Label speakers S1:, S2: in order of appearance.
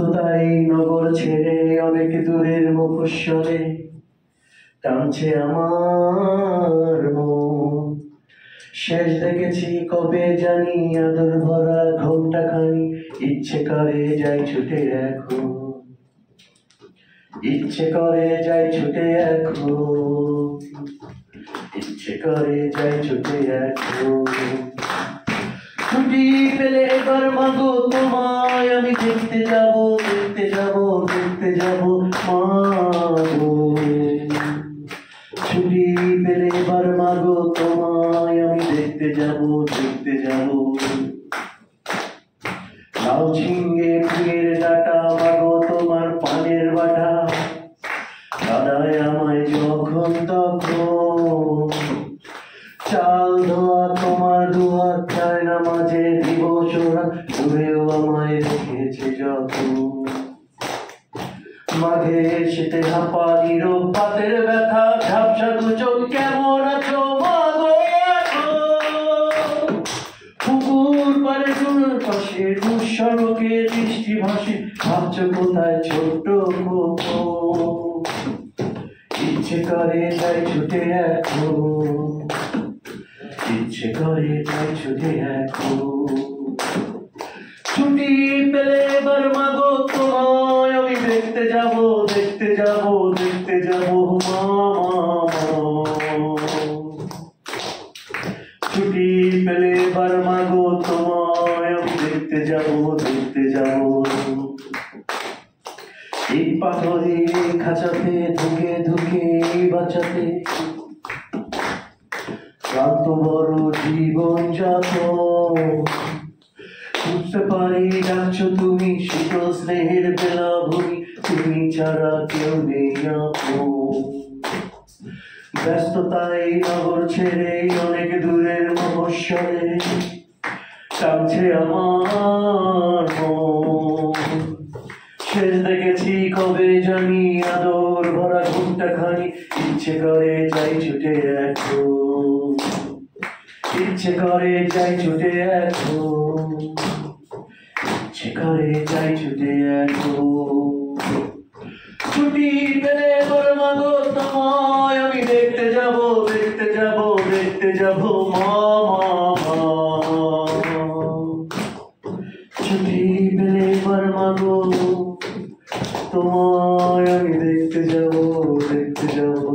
S1: ব্যস্ততাই নগর ছেড়ে অনেক দূরের মফস্বলে টানছে আমার মন। শেষ দেখেছি কবে জানি আদর ভরা ঘন্টাখানি, ইচ্ছে করে যাই ছুটে এখন, ইচ্ছে করে যাই ছুটে এখন, ইচ্ছে করে যাই ছুটে এখন। ছুটি পেলে এবার মাগো তোমায় আমি দেখতে যাব, দেখতে যাব, দেখতে যাব মাগো। ছুটি পেলে এবার মাগো তোমায় আমি দেখতে যাব, দেখতে যাব। লাউ ঝিঙ্গে ফুলের ডাটা মাগো তোমার পানের বাটা, দাদায় আমায় যখন তখন। চাল ধোয়া তোমার দুহাত চায় না মাঝে দিবস ওরা, দূরেও আমায় রেখেছে যখন। মাঘে শীতে হাঁপা নীরব পাতের ব্যথা, ঝাপসা দু চোখ কেমন আছো মাগো? পুকুর পাড়ে দূরের পাশে দুঃসড়কে দৃষ্টি ভাসে, ভাবছো কোথায় ছোট্ট কোকো? ইচ্ছে করে যাই ছুটে এখন, ইচ্ছে করে যাই ছুটে এখন। ছুটি পেলে এবার মাগো তোমায় আমি দেখতে যাব, দেখতে যাব, দেখতে যাব মামা। ছুটি পেলে এবার মাগো তোমায় আমি দেখতে যাব, দেখতে যাব। এই পাথরের খাঁচাতে ধুকে ধুকে বাঁচাতে ক্লান্ত বড় জীবন যাত। বুঝতে পারি ডাকছো তুমি শীতল স্নেহের বেলাভূমি, তুমি ছাড়া কেউ নেই আপন। ব্যস্ততাই নগর ছেড়ে অনেক দূরের মফস্বলে টানছে আমার মন। শেষ দেখেছি কবে জানি আদর ভরা ঘন্টাখানি, ইচ্ছে করে যাই ছুটে এখন, ইচ্ছে করে যাই ছুটে এখন, ইচ্ছে করে যাই ছুটে এখন। ছুটি পেলে এবার মাগো তোমায় আমি দেখতে যাব, দেখতে যাব, দেখতে যাব মামা। ছুটি পেলে এবার মাগো তোমায় আমি দেখতে যাব, দেখতে যাব।